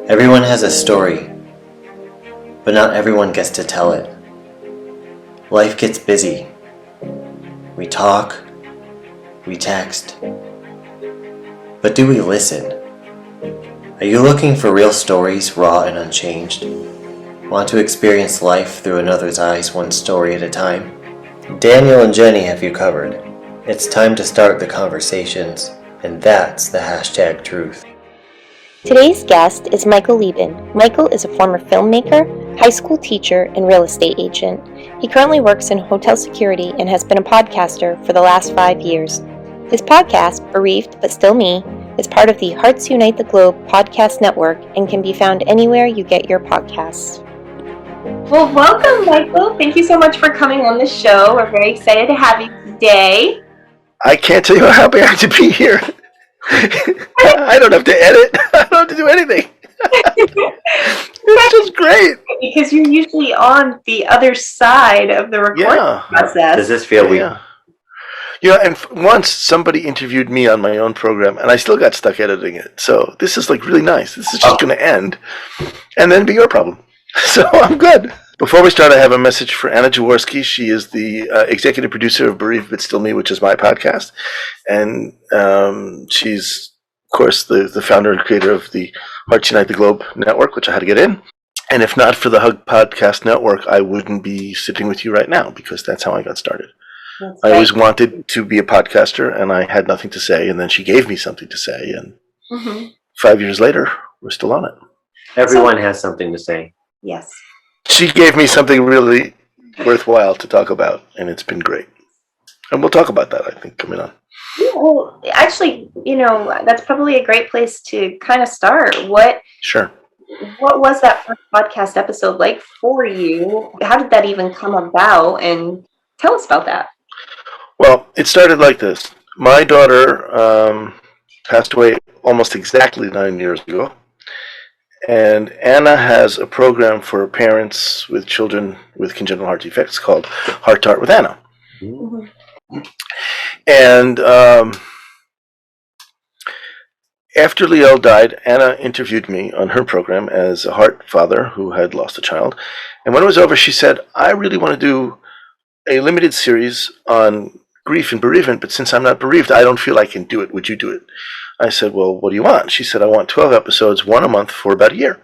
Everyone has a story, but not everyone gets to tell it. Life gets busy. We talk, we text, but do we listen? Are you looking for real stories, raw and unchanged? Want to experience life through another's eyes, one story at a time? Daniel and Jenny have you covered. It's time to start the conversations, and that's the #truth. Today's guest is Michael Liben. Michael is a former filmmaker, high school teacher, and real estate agent. He currently works in hotel security and has been a podcaster for the last 5 years. His podcast, Bereaved but Still Me, is part of the Hearts Unite the Globe podcast network and can be found anywhere you get your podcasts. Well, welcome, Michael. Thank you so much for coming on the show. We're very excited to have you today. I can't tell you how happy I am to be here. I don't have to edit. I don't have to do anything. It's just great. Because you're usually on the other side of the recording process. Does this feel weird? And once somebody interviewed me on my own program, and I still got stuck editing it. So this is like really nice. This is just going to end, and then be your problem. So I'm good. Before we start, I have a message for Anna Jaworski. She is the executive producer of Bereaved but Still Me, which is my podcast. And she's, of course, the founder and creator of the Hearts Unite the Globe network, which I had to get in. And if not for the Hug Podcast Network, I wouldn't be sitting with you right now, because that's how I got started. I always wanted to be a podcaster, and I had nothing to say. And then she gave me something to say. And 5 years later, we're still on it. Everyone has something to say. Yes. She gave me something really worthwhile to talk about, and it's been great. And we'll talk about that, I think, coming on. Yeah, well, actually, that's probably a great place to kind of start. Sure. What was that first podcast episode like for you? How did that even come about? And tell us about that. Well, it started like this. My daughter passed away almost exactly 9 years ago. And Anna has a program for parents with children with congenital heart defects called Heart to Heart with Anna. Mm-hmm. And after Liel died, Anna interviewed me on her program as a heart father who had lost a child. And when it was over, she said, I really want to do a limited series on grief and bereavement, but since I'm not bereaved, I don't feel I can do it. Would you do it? I said, well, what do you want? She said, I want 12 episodes, one a month for about a year.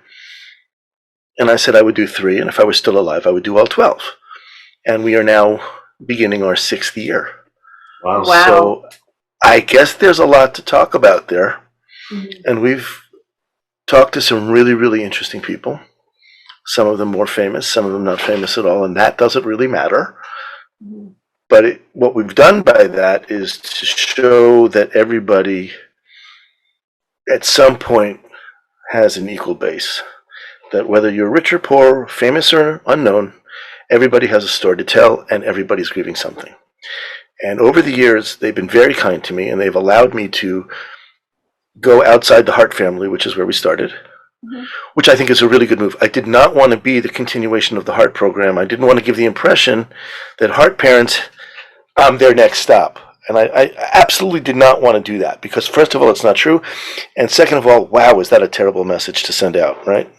And I said I would do 3, and if I was still alive, I would do all 12. And we are now beginning our 6th year. Wow. So I guess there's a lot to talk about there. Mm-hmm. And we've talked to some really, really interesting people. Some of them more famous, some of them not famous at all, and that doesn't really matter. Mm-hmm. But what we've done by that is to show that everybody at some point has an equal base. That whether you're rich or poor, famous or unknown, everybody has a story to tell, and everybody's grieving something. And over the years, they've been very kind to me, and they've allowed me to go outside the Hart family, which is where we started, which I think is a really good move. I did not want to be the continuation of the Hart program. I didn't want to give the impression that Hart parents, I'm their next stop. And I absolutely did not want to do that, because first of all, it's not true. And second of all, wow, is that a terrible message to send out, right?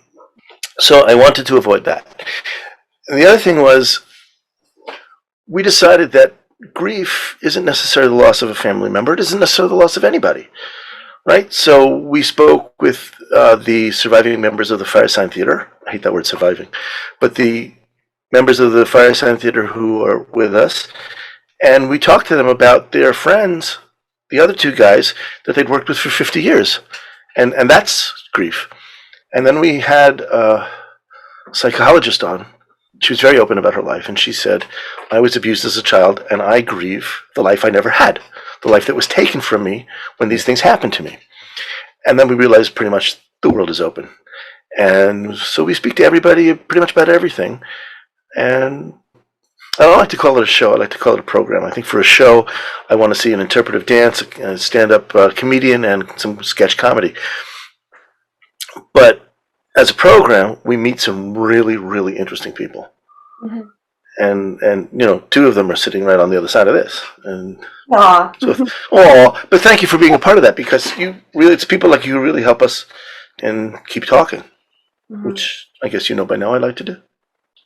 So I wanted to avoid that. And the other thing was, we decided that grief isn't necessarily the loss of a family member. It isn't necessarily the loss of anybody, right? So we spoke with the surviving members of the Firesign Theater. I hate that word, surviving. But the members of the Firesign Theater who are with us. And we talked to them about their friends, the other 2 guys that they'd worked with for 50 years. And that's grief. And then we had a psychologist on. She was very open about her life. And she said, I was abused as a child, and I grieve the life I never had, the life that was taken from me when these things happened to me. And then we realized pretty much the world is open. And so we speak to everybody pretty much about everything. And I don't like to call it a show. I like to call it a program. I think for a show, I want to see an interpretive dance, a stand-up comedian, and some sketch comedy. But as a program, we meet some really, really interesting people. Mm-hmm. and two of them are sitting right on the other side of this, and Aw. so but thank you for being a part of that, because it's people like you who really help us and keep talking, which I guess by now I like to do.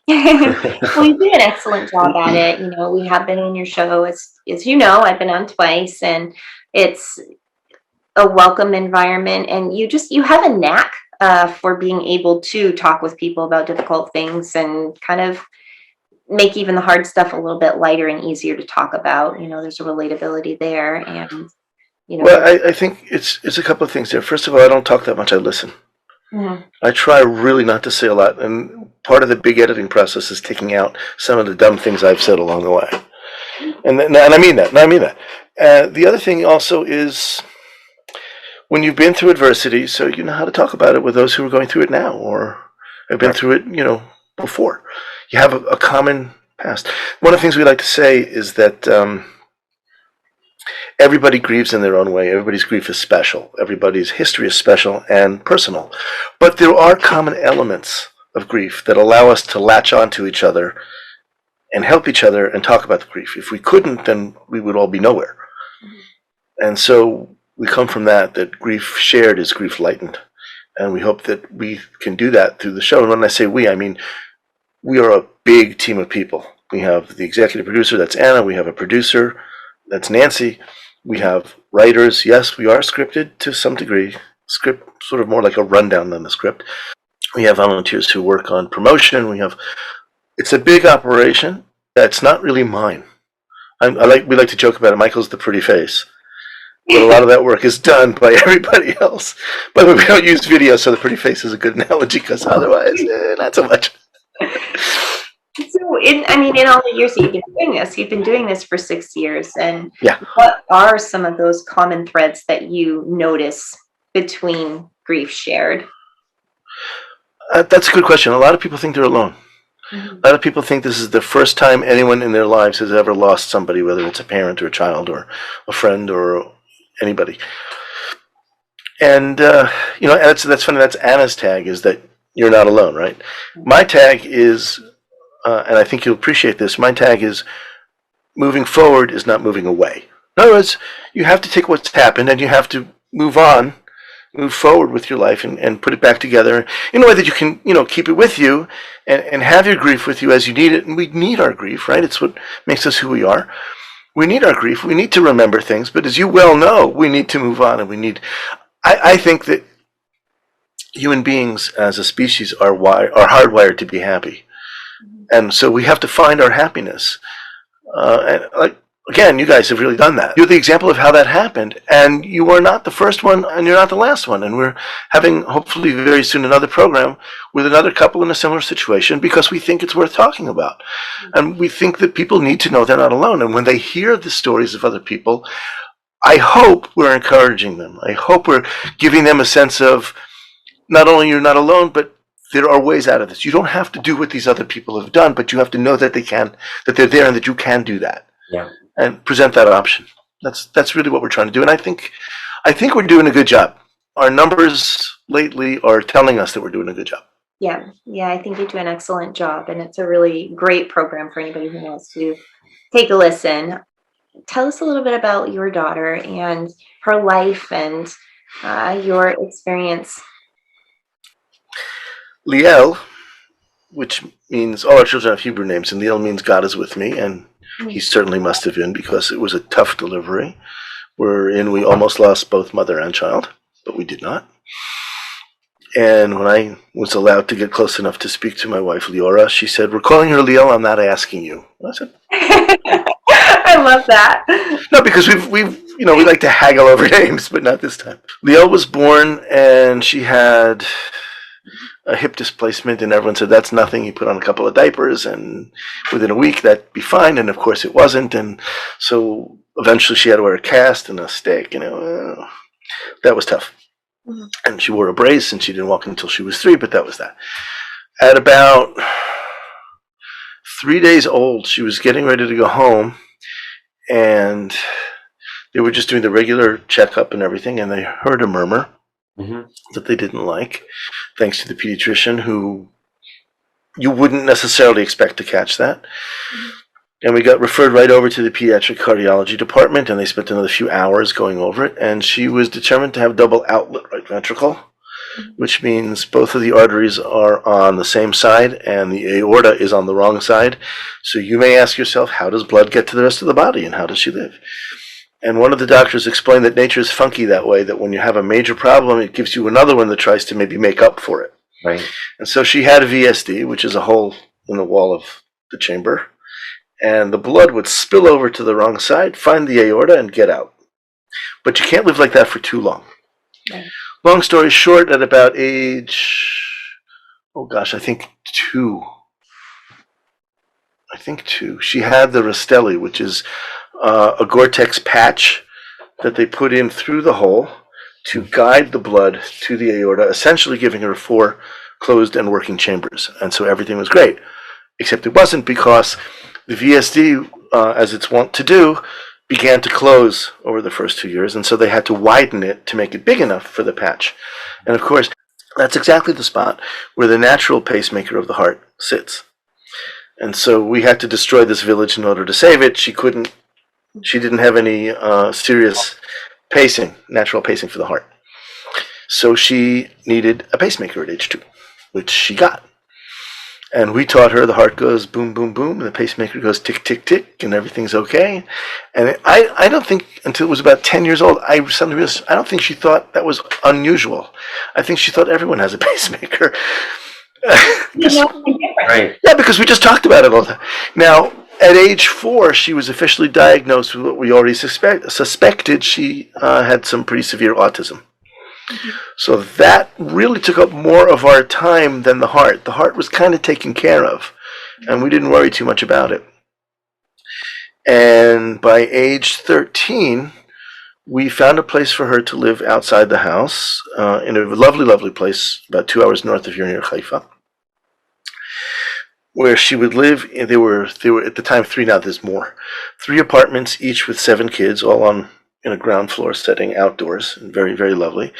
Well, you do an excellent job at it. We have been on your show, as I've been on twice, and it's a welcome environment, and you have a knack for being able to talk with people about difficult things and kind of make even the hard stuff a little bit lighter and easier to talk about. There's a relatability there, and Well, I think it's a couple of things there. First of all, I don't talk that much. I listen. I try really not to say a lot, and part of the big editing process is taking out some of the dumb things I've said along the way. And I mean that. The other thing also is, when you've been through adversity, so you know how to talk about it with those who are going through it now or have been through it, before. You have a common past. One of the things we like to say is that everybody grieves in their own way. Everybody's grief is special. Everybody's history is special and personal. But there are common elements of grief that allow us to latch onto each other and help each other and talk about the grief. If we couldn't, then we would all be nowhere. And so we come from that grief shared is grief lightened. And we hope that we can do that through the show. And when I say we, I mean we are a big team of people. We have the executive producer, that's Anna. We have a producer, that's Nancy. We have writers. Yes, we are scripted to some degree. Script sort of more like a rundown than a script. We have volunteers who work on promotion. It's a big operation that's not really mine. We like to joke about it. Michael's the pretty face. But a lot of that work is done by everybody else. But we don't use video, so the pretty face is a good analogy, because otherwise, not so much. So, in all the years that you've been doing this for 6 years, and yeah. What are some of those common threads that you notice between grief shared? That's a good question. A lot of people think they're alone. A lot of people think this is the first time anyone in their lives has ever lost somebody, whether it's a parent or a child or a friend or anybody. And that's funny. That's Anna's tag, is that you're not alone, right? My tag is, and I think you'll appreciate this, my tag is moving forward is not moving away. In other words, you have to take what's happened and you have to move on, move forward with your life and put it back together in a way that you can, keep it with you and have your grief with you as you need it. And we need our grief, right? It's what makes us who we are. We need our grief. We need to remember things, but as you well know, we need to move on, and I think that human beings as a species are hardwired to be happy. And so we have to find our happiness. Again, you guys have really done that. You're the example of how that happened, and you are not the first one, and you're not the last one. And we're having, hopefully very soon, another program with another couple in a similar situation, because we think it's worth talking about. And we think that people need to know they're not alone. And when they hear the stories of other people, I hope we're encouraging them. I hope we're giving them a sense of not only you're not alone, but there are ways out of this. You don't have to do what these other people have done, but you have to know that they're there and that you can do that. Yeah. And present that option. That's really what we're trying to do. And I think we're doing a good job. Our numbers lately are telling us that we're doing a good job. Yeah, I think you do an excellent job, and it's a really great program for anybody who wants to take a listen. Tell us a little bit about your daughter and her life and your experience. Liel, which means all our children have Hebrew names, and Liel means God is with me, and he certainly must have been, because it was a tough delivery, wherein we almost lost both mother and child, but we did not. And when I was allowed to get close enough to speak to my wife, Leora, she said, "We're calling her Liel, I'm not asking you." I said, I love that. No, because we like to haggle over names, but not this time. Liel was born, and she had a hip displacement, and everyone said that's nothing. You put on a couple of diapers, and within a week that'd be fine. And of course it wasn't, and so eventually she had to wear a cast and a stick. That was tough. Mm-hmm. And she wore a brace, and she didn't walk until she was 3. But that was that. At about 3 days old, she was getting ready to go home, and they were just doing the regular checkup and everything, and they heard a murmur. Mm-hmm. That they didn't like, thanks to the pediatrician, who you wouldn't necessarily expect to catch that. And we got referred right over to the pediatric cardiology department, and they spent another few hours going over it. And she was determined to have double outlet right ventricle, which means both of the arteries are on the same side and the aorta is on the wrong side. So you may ask yourself, how does blood get to the rest of the body, and how does she live? And one of the doctors explained that nature is funky that way, that when you have a major problem, it gives you another one that tries to maybe make up for it. Right. And so she had a VSD, which is a hole in the wall of the chamber, and the blood would spill over to the wrong side, find the aorta, and get out. But you can't live like that for too long. Right. Long story short, at about age, I think two, she had the Rastelli, which is a Gore-Tex patch that they put in through the hole to guide the blood to the aorta, essentially giving her 4 closed and working chambers. And so everything was great, except it wasn't, because the VSD, as it's wont to do, began to close over the first 2 years, and so they had to widen it to make it big enough for the patch. And of course, that's exactly the spot where the natural pacemaker of the heart sits. And so we had to destroy this village in order to save it. She didn't have any serious natural pacing for the heart. So she needed a pacemaker at age 2, which she got. And we taught her the heart goes boom, boom, boom, and the pacemaker goes tick, tick, tick, and everything's okay. And I don't think until it was about 10 years old, I suddenly realized, I don't think she thought that was unusual. I think she thought everyone has a pacemaker. Right. Yeah, because we just talked about it all the time. Now, at age 4, she was officially diagnosed with what we already suspected. She had some pretty severe autism. So that really took up more of our time than the heart. The heart was kind of taken care of, and we didn't worry too much about it. And by age 13, we found a place for her to live outside the house, in a lovely, lovely place about 2 hours north of here near Haifa, where she would live. There were at the time 3, now there's more, 3 apartments, each with 7 kids, all in a ground floor setting outdoors, and very, very lovely.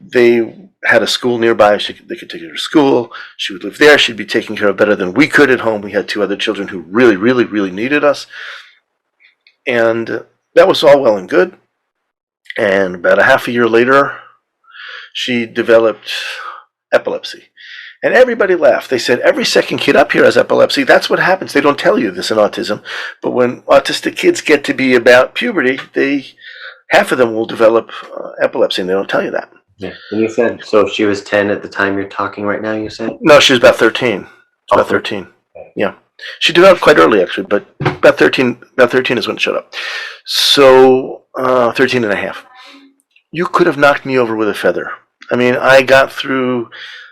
They had a school nearby. They could take her to school. She would live there. She'd be taken care of better than we could at home. We had 2 other children who really, really, really needed us. And that was all well and good. And about a half a year later, she developed epilepsy. And everybody laughed. They said, every second kid up here has epilepsy. That's what happens. They don't tell you this in autism. But when autistic kids get to be about puberty, half of them will develop epilepsy, and they don't tell you that. Yeah. And you said, so she was 10 at the time you're talking right now, you said? No, she was about 13. About 13. Yeah. She developed quite early, actually, but about 13 is when it showed up. So, 13 and a half. You could have knocked me over with a feather. I mean, I got through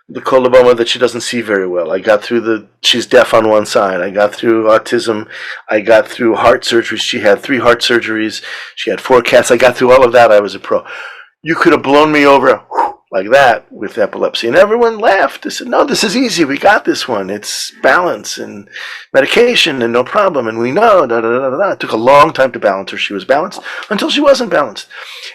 the coloboma that she doesn't see very well. I got through she's deaf on one side. I got through autism. I got through heart surgeries. She had 3 heart surgeries. She had 4 cats. I got through all of that. I was a pro. You could have blown me over like that with epilepsy. And everyone laughed. They said, no, this is easy. We got this one. It's balance and medication and no problem. And we know, da, da, da, da, da. It took a long time to balance her. She was balanced until she wasn't balanced.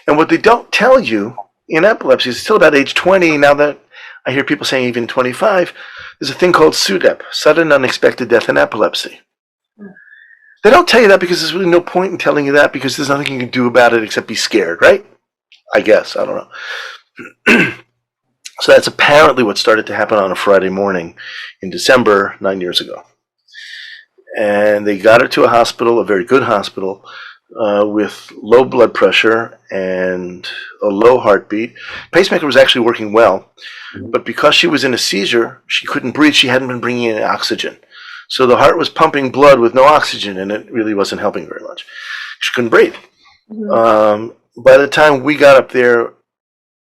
And what they don't tell you in epilepsy is still about age 20, now that I hear people saying even 25, there's a thing called SUDEP, sudden unexpected death in epilepsy. They don't tell you that because there's really no point in telling you that, because there's nothing you can do about it except be scared, right? I guess, I don't know. So that's apparently what started to happen on a Friday morning in December 9 years ago. And they got her to a hospital, a very good hospital, with low blood pressure and a low heartbeat. Pacemaker was actually working well, but because she was in a seizure, she couldn't breathe. She hadn't been bringing in oxygen. So the heart was pumping blood with no oxygen, and it really wasn't helping very much. She couldn't breathe. By the time we got up there,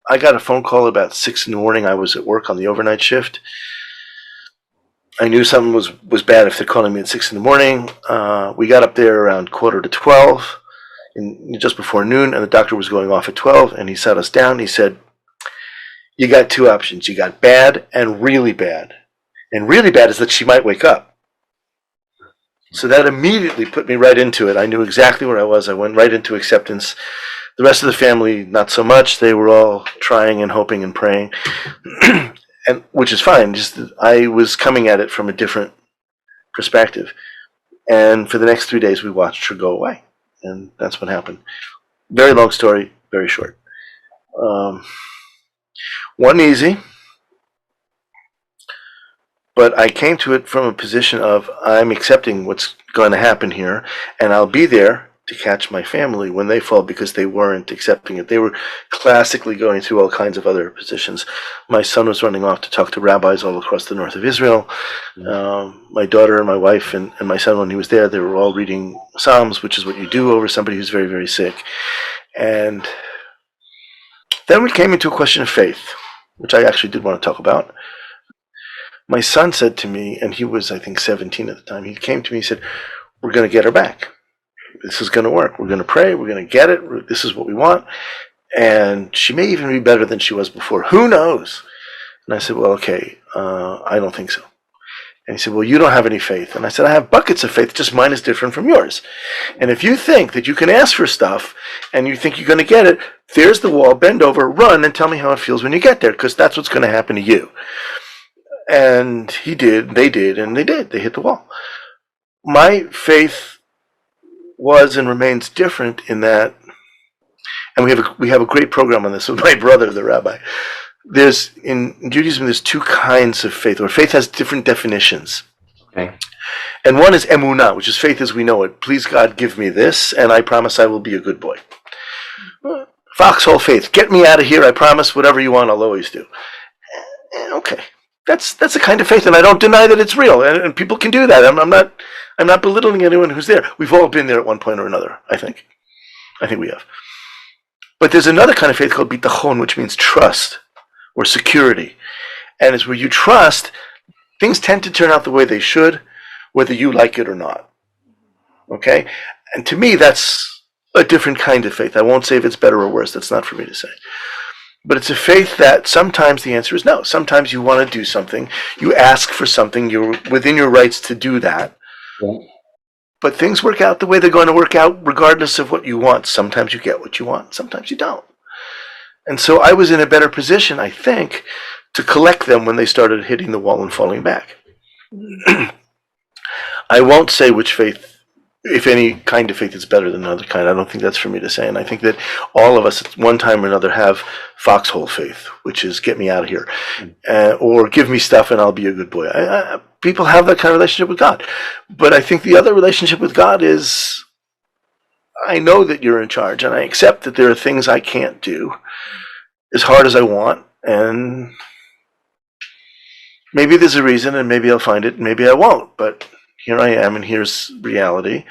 I got a phone call about 6 in the morning. I was at work on the overnight shift. I knew something was bad if they're calling me at 6 in the morning. We got up there around 11:45, just before noon, and the doctor was going off at 12, and he sat us down. He said, you got 2 options. You got bad and really bad. And really bad is that she might wake up. So that immediately put me right into it. I knew exactly where I was. I went right into acceptance. The rest of the family, not so much. They were all trying and hoping and praying. and which is fine. Just that I was coming at it from a different perspective. And for the next 3 days, we watched her go away, and that's what happened. Very long story, very short. Wasn't easy, but I came to it from a position of I'm accepting what's going to happen here, and I'll be there to catch my family when they fall because they weren't accepting it. They were classically going through all kinds of other positions. My son was running off to talk to rabbis all across the north of Israel. My daughter and my wife and my son, when he was there, they were all reading Psalms, which is what you do over somebody who's very, very sick. And then we came into a question of faith, which I actually did want to talk about. My son said to me, and he was, I think, 17 at the time, he came to me and said, we're going to get her back. This is going to work. We're going to pray. We're going to get it. This is what we want. And she may even be better than she was before. Who knows? And I said, well, okay, I don't think so. And he said, well, you don't have any faith. And I said, I have buckets of faith, just mine is different from yours. And if you think that you can ask for stuff and you think you're going to get it, there's the wall, bend over, run, and tell me how it feels when you get there, because that's what's going to happen to you. And he did, they did, and they did. They hit the wall. My faith was and remains different in that, and we have a great program on this with my brother, the rabbi. In Judaism, there's two kinds of faith, or faith has different definitions. Okay. And one is emunah, which is faith as we know it. Please God, give me this, and I promise I will be a good boy. Foxhole faith, get me out of here. I promise whatever you want, I'll always do. Okay. That's a kind of faith, and I don't deny that it's real, and people can do that. I'm not belittling anyone who's there. We've all been there at one point or another, I think. I think we have. But there's another kind of faith called bitachon, which means trust or security. And it's where you trust things tend to turn out the way they should, whether you like it or not. Okay? And to me, that's a different kind of faith. I won't say if it's better or worse. That's not for me to say. But it's a faith that sometimes the answer is no. Sometimes you want to do something. You ask for something. You're within your rights to do that. Yeah. But things work out the way they're going to work out regardless of what you want. Sometimes you get what you want. Sometimes you don't. And so I was in a better position, I think, to collect them when they started hitting the wall and falling back. I won't say which faith, if any kind of faith is better than another kind. I don't think that's for me to say. And I think that all of us at one time or another have foxhole faith, which is get me out of here. Or give me stuff and I'll be a good boy. People have that kind of relationship with God. But I think the other relationship with God is, I know that you're in charge and I accept that there are things I can't do as hard as I want. And maybe there's a reason and maybe I'll find it and maybe I won't. But here I am, and here's reality.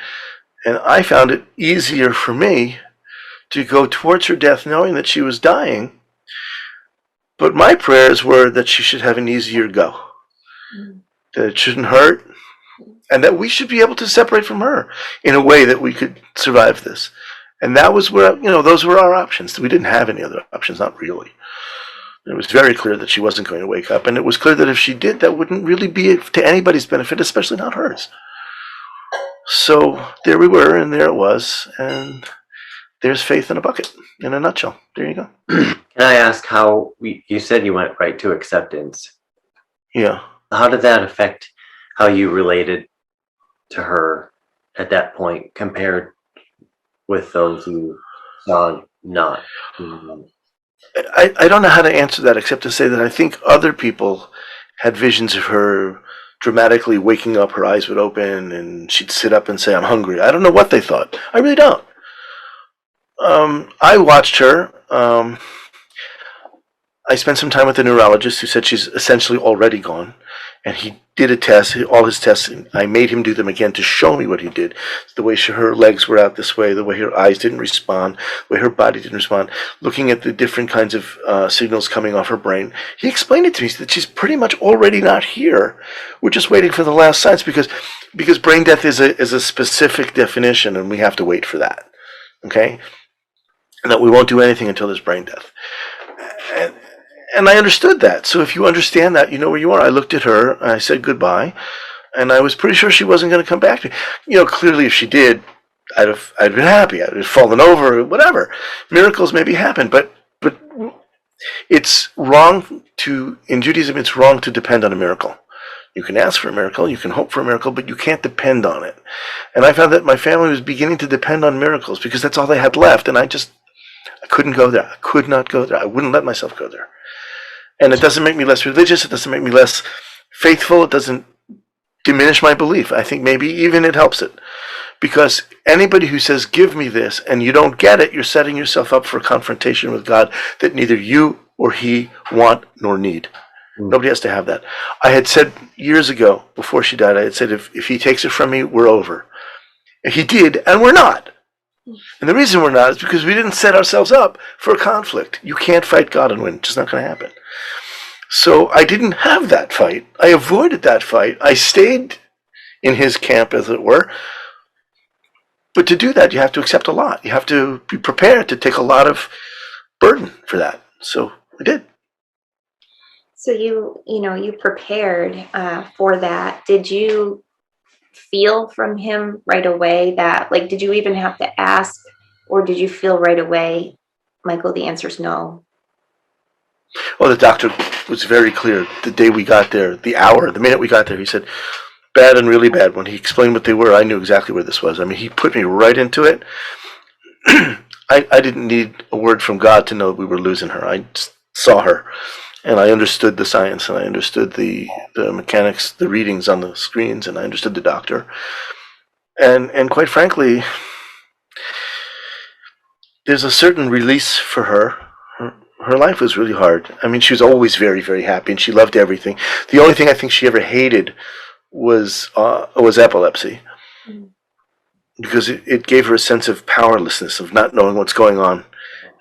And I found it easier for me to go towards her death knowing that she was dying. But my prayers were that she should have an easier go. That it shouldn't hurt. And that we should be able to separate from her in a way that we could survive this. And that was where, those were our options. We didn't have any other options, not really. It was very clear that she wasn't going to wake up, and it was clear that if she did, that wouldn't really be to anybody's benefit, especially not hers. So there we were, and there it was, and there's faith in a bucket, in a nutshell. There you go. Can I ask how, you said you went right to acceptance. Yeah. How did that affect how you related to her at that point compared with those who saw not? I don't know how to answer that except to say that I think other people had visions of her dramatically waking up, her eyes would open, and she'd sit up and say, I'm hungry. I don't know what they thought. I really don't. I watched her. I spent some time with a neurologist who said she's essentially already gone. And he did a test, all his tests, and I made him do them again to show me what he did. The way her legs were out this way, the way her eyes didn't respond, the way her body didn't respond, looking at the different kinds of signals coming off her brain. He explained it to me that she's pretty much already not here. We're just waiting for the last signs because brain death is a specific definition, and we have to wait for that. Okay? And that we won't do anything until there's brain death. And I understood that. So if you understand that, you know where you are. I looked at her, and I said goodbye, and I was pretty sure she wasn't going to come back to me. Clearly if she did, I'd been happy. I'd have fallen over, whatever. Miracles maybe happen, but It's wrong in Judaism, it's wrong to depend on a miracle. You can ask for a miracle, you can hope for a miracle, but you can't depend on it. And I found that my family was beginning to depend on miracles because that's all they had left, and I couldn't go there. I could not go there. I wouldn't let myself go there. And it doesn't make me less religious, it doesn't make me less faithful, it doesn't diminish my belief. I think maybe even it helps it. Because anybody who says, give me this, and you don't get it, you're setting yourself up for a confrontation with God that neither you or he want nor need. Nobody has to have that. I had said years ago, before she died, I had said, if he takes it from me, we're over. And he did, and we're not. And the reason we're not is because we didn't set ourselves up for a conflict. You can't fight God and win. It's just not going to happen. So I didn't have that fight. I avoided that fight. I stayed in his camp, as it were. But to do that, you have to accept a lot. You have to be prepared to take a lot of burden for that. So I did. So you prepared for that. Did you feel from him right away that, like, did you even have to ask, or did you feel right away, Michael, the answer's no? Well, the doctor was very clear the day we got there, the minute we got there. He said, bad and really bad. When he explained what they were, I knew exactly where this was. I mean, he put me right into it. I didn't need a word from God to know we were losing her. I saw her, and I understood the science, and I understood the mechanics, the readings on the screens, and I understood the doctor. And quite frankly, there's a certain release for her. Her life was really hard. I mean, she was always very, very happy, and she loved everything. The only thing I think she ever hated was epilepsy, because it gave her a sense of powerlessness, of not knowing what's going on.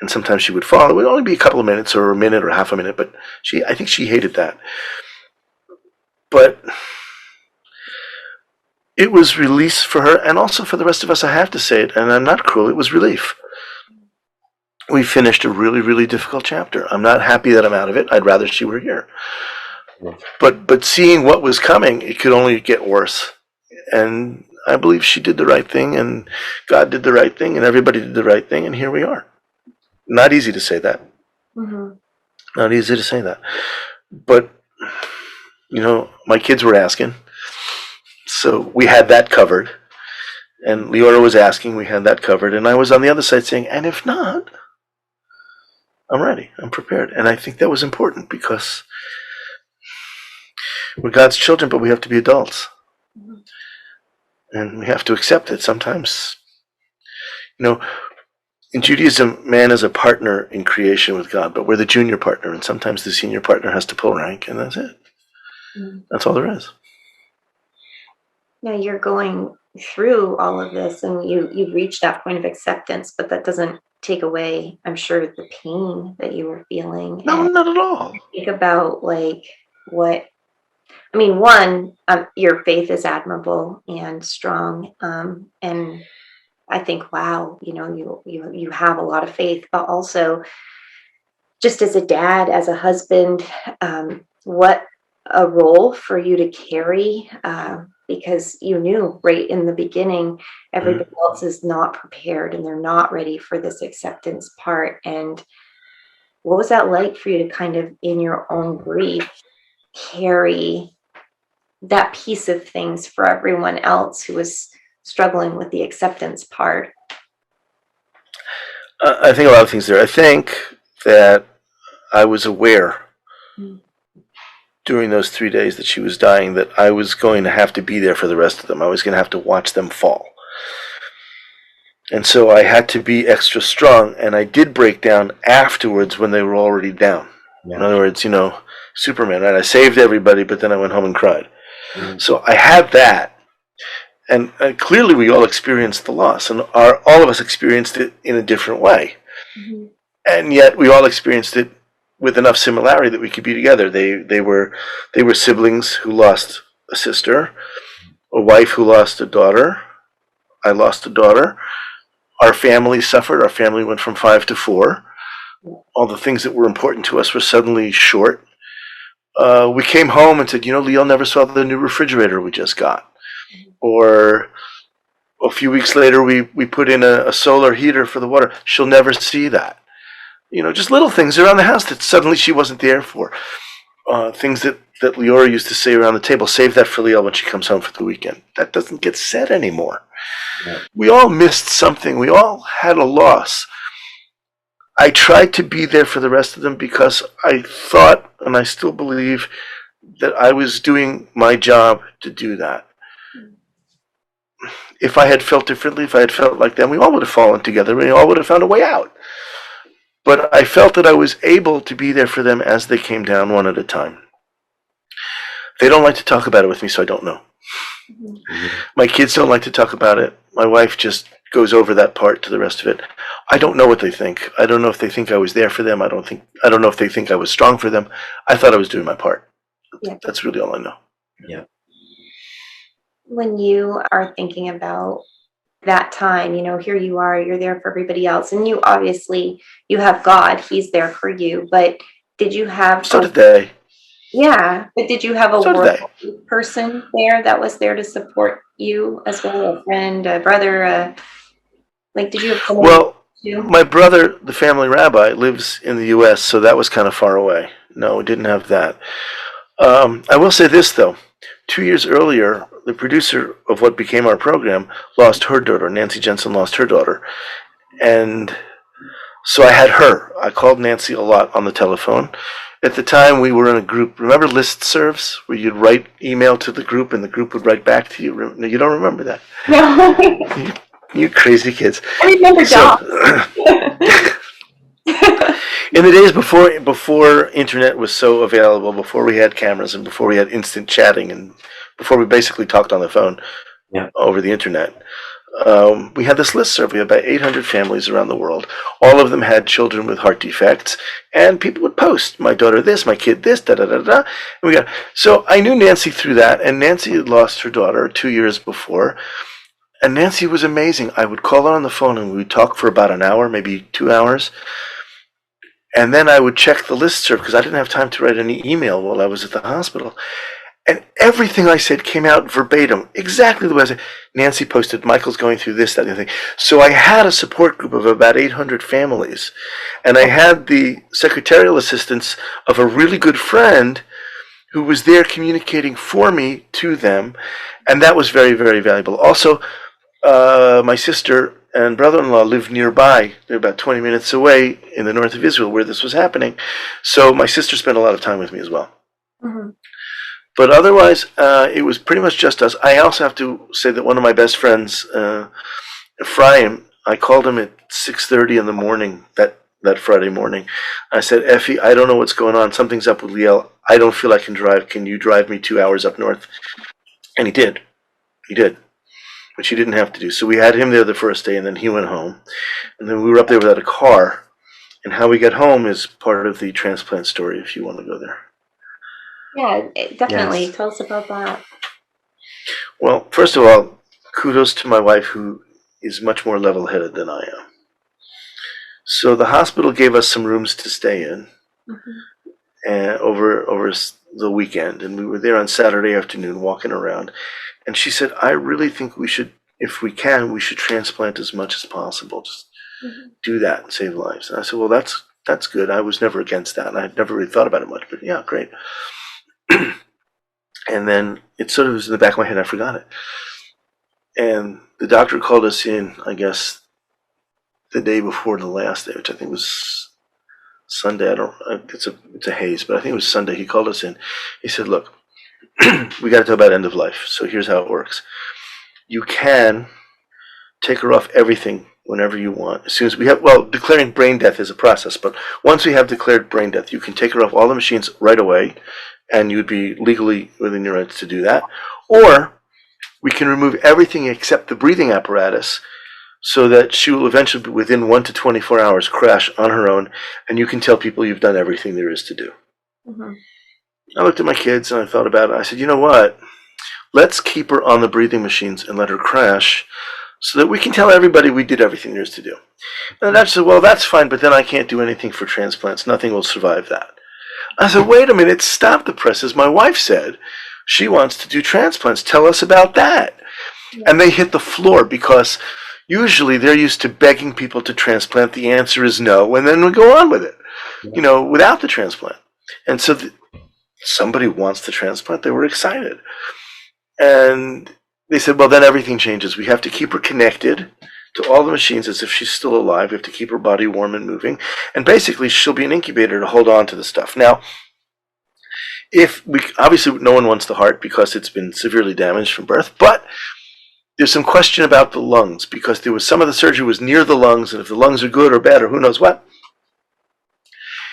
And sometimes she would fall. It would only be a couple of minutes or a minute or half a minute, but I think she hated that. But it was release for her, and also for the rest of us, I have to say it, and I'm not cruel, it was relief. We finished a really, really difficult chapter. I'm not happy that I'm out of it. I'd rather she were here. But seeing what was coming, it could only get worse. And I believe she did the right thing, and God did the right thing, and everybody did the right thing, and here we are. Not easy to say that. Mm-hmm. Not easy to say that. But, my kids were asking, so we had that covered. And Leora was asking, we had that covered. And I was on the other side saying, and if not, I'm ready, I'm prepared. And I think that was important, because we're God's children, but we have to be adults. Mm-hmm. And we have to accept it sometimes. In Judaism, man is a partner in creation with God, but we're the junior partner, and sometimes the senior partner has to pull rank, and that's it. Mm-hmm. That's all there is. Now you're going through all of this, and you've reached that point of acceptance, but that doesn't take away, I'm sure, the pain that you were feeling. No, not at all. Think about your faith is admirable and strong, and I think, wow, you have a lot of faith, but also just as a dad, as a husband, what a role for you to carry, because you knew right in the beginning everybody else is not prepared and they're not ready for this acceptance part. And what was that like for you to kind of, in your own grief, carry that piece of things for everyone else who was struggling with the acceptance part? I think a lot of things there. I think that I was aware during those 3 days that she was dying that I was going to have to be there for the rest of them. I was going to have to watch them fall. And so I had to be extra strong, and I did break down afterwards when they were already down. Yeah. In other words, Superman, right? I saved everybody, but then I went home and cried. Mm-hmm. So I had that. And clearly we all experienced the loss, and all of us experienced it in a different way. Mm-hmm. And yet we all experienced it with enough similarity that we could be together. They were siblings who lost a sister, a wife who lost a daughter. I lost a daughter. Our family suffered. Our family went from 5 to 4. All the things that were important to us were suddenly short. We came home and said, Liel never saw the new refrigerator we just got. Or a few weeks later, we put in a solar heater for the water. She'll never see that. just little things around the house that suddenly she wasn't there for. Things that Leora used to say around the table, save that for Liel when she comes home for the weekend. That doesn't get said anymore. Yeah. We all missed something. We all had a loss. I tried to be there for the rest of them because I thought, and I still believe, that I was doing my job to do that. If I had felt differently, if I had felt like them, we all would have fallen together. We all would have found a way out. But I felt that I was able to be there for them as they came down one at a time. They don't like to talk about it with me, so I don't know. Mm-hmm. My kids don't like to talk about it. My wife just goes over that part to the rest of it. I don't know what they think. I don't know if they think I was there for them. I don't know if they think I was strong for them. I thought I was doing my part. Yeah. That's really all I know. Yeah. When you are thinking about that time, here you are, you're there for everybody else, and you have God, He's there for you, but did you have So did they. Yeah, but did you have a So did work they. person there that was there to support you as well, a friend, a brother, did you have someone Well, too? my brother, the family rabbi, lives in the U.S., so that was kind of far away. No, we didn't have that. I will say this, though. 2 years earlier, the producer of what became our program lost her daughter. Nancy Jensen lost her daughter. And so I had her. I called Nancy a lot on the telephone. At the time, we were in a group. Remember listservs, where you'd write email to the group and the group would write back to you? No, you don't remember that. No. You crazy kids. I remember So, Doc. in the days before internet was so available, before we had cameras and before we had instant chatting and before we basically talked on the phone over the internet, we had this listserv. We had about 800 families around the world. All of them had children with heart defects, and people would post, my daughter this, my kid this, da-da-da-da. So I knew Nancy through that, and Nancy had lost her daughter 2 years before, and Nancy was amazing. I would call her on the phone, and we would talk for about an hour, maybe 2 hours, and then I would check the listserv, because I didn't have time to write any email while I was at the hospital. And everything I said came out verbatim, exactly the way I said. Nancy posted, Michael's going through this, that, and the other thing. So I had a support group of about 800 families. And I had the secretarial assistance of a really good friend who was there communicating for me to them. And that was very, very valuable. Also, my sister and brother-in-law lived nearby. They're about 20 minutes away in the north of Israel where this was happening. So my sister spent a lot of time with me as well. Mm-hmm. But otherwise, it was pretty much just us. I also have to say that one of my best friends, Ephraim, I called him at 6:30 in the morning, that Friday morning. I said, Effie, I don't know what's going on. Something's up with Liel. I don't feel I can drive. Can you drive me 2 hours up north? And he did. He did. Which he didn't have to do. So we had him there the first day, and then he went home. And then we were up there without a car. And how we got home is part of the transplant story, if you want to go there. Yeah, definitely. Yes. Tell us about that. Well, first of all, kudos to my wife, who is much more level-headed than I am. So the hospital gave us some rooms to stay in over the weekend, and we were there on Saturday afternoon walking around. And she said, I really think we should, if we can, we should transplant as much as possible. Just do that and save lives. And I said, well, that's good. I was never against that, and I had never really thought about it much, but yeah, great. And then it sort of was in the back of my head. I forgot it. And the doctor called us in, I guess, the day before the last day, which I think was Sunday. It's a haze, but I think it was Sunday. He called us in. He said, look, we got to talk about end of life. So here's how it works. You can take her off everything whenever you want. As soon as we have, declaring brain death is a process, but once we have declared brain death, you can take her off all the machines right away, and you'd be legally within your rights to do that. Or we can remove everything except the breathing apparatus, so that she will eventually, within 1 to 24 hours, crash on her own, and you can tell people you've done everything there is to do. I looked at my kids and I thought about it. I said, you know what? Let's keep her on the breathing machines and let her crash, so that we can tell everybody we did everything there is to do. And I said, well, that's fine, but then I can't do anything for transplants. Nothing will survive that. I said, wait a minute, stop the presses. My wife said she wants to do transplants. Tell us about that. And they hit the floor because, Usually they're used to begging people to transplant. The answer is no, and then we go on with it, without the transplant. And so somebody wants the transplant. They were excited. And they said, well, then everything changes. We have to keep her connected to all the machines as if she's still alive. We have to keep her body warm and moving. And basically, she'll be an incubator to hold on to the stuff. Now, obviously, no one wants the heart because it's been severely damaged from birth, but there's some question about the lungs because there was some of the surgery was near the lungs, and if the lungs are good or bad or who knows what.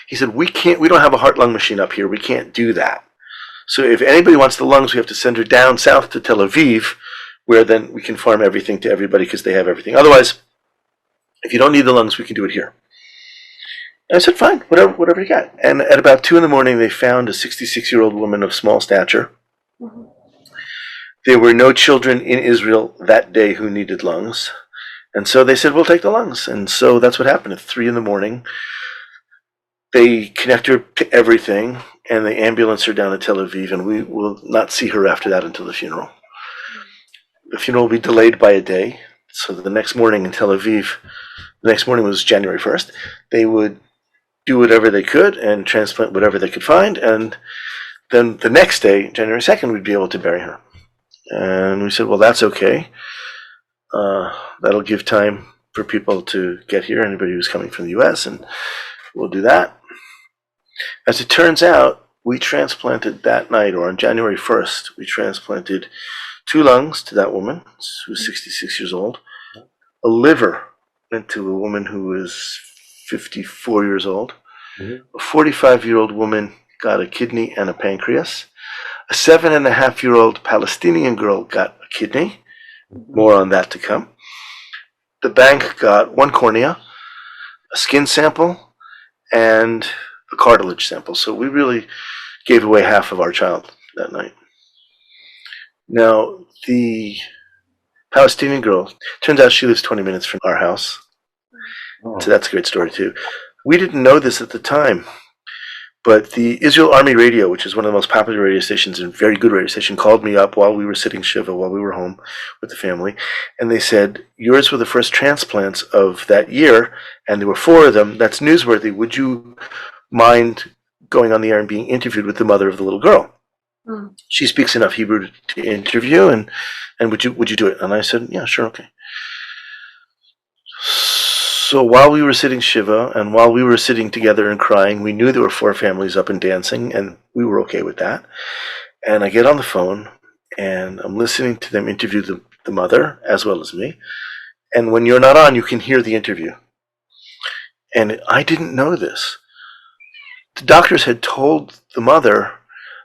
He said, we don't have a heart-lung machine up here. We can't do that. So if anybody wants the lungs, we have to send her down south to Tel Aviv, where then we can farm everything to everybody because they have everything. Otherwise, if you don't need the lungs, we can do it here. And I said, fine, whatever you got. And at about 2 a.m, they found a 66-year-old woman of small stature. Mm-hmm. There were no children in Israel that day who needed lungs. And so they said, we'll take the lungs. And so that's what happened. At 3 a.m, they connect her to everything, and they ambulance her down to Tel Aviv, and we will not see her after that until the funeral. The funeral will be delayed by a day. So the next morning in Tel Aviv, the next morning was January 1st, they would do whatever they could and transplant whatever they could find, and then the next day, January 2nd, we'd be able to bury her. And we said, well, that's okay. That'll give time for people to get here, anybody who's coming from the U.S., and we'll do that. As it turns out, we transplanted that night, or on January 1st, we transplanted 2 lungs to that woman who's 66 years old. A liver went to a woman who was 54 years old. Mm-hmm. A 45-year-old woman got a kidney and a pancreas. A 7.5-year-old Palestinian girl got a kidney. More on that to come. The bank got 1 cornea, a skin sample, and a cartilage sample. So we really gave away half of our child that night. Now, the Palestinian girl, turns out she lives 20 minutes from our house. Oh. So that's a great story, too. We didn't know this at the time, but the Israel Army Radio, which is one of the most popular radio stations and very good radio station, called me up while we were sitting Shiva, while we were home with the family, and they said, yours were the first transplants of that year, and there were 4 of them. That's newsworthy. Would you mind going on the air and being interviewed with the mother of the little girl? Mm. She speaks enough Hebrew to interview, and would you do it? And I said, yeah, sure, okay. So while we were sitting Shiva, and while we were sitting together and crying, we knew there were 4 families up and dancing, and we were okay with that. And I get on the phone, and I'm listening to them interview the mother, as well as me. And when you're not on, you can hear the interview. And I didn't know this. The doctors had told the mother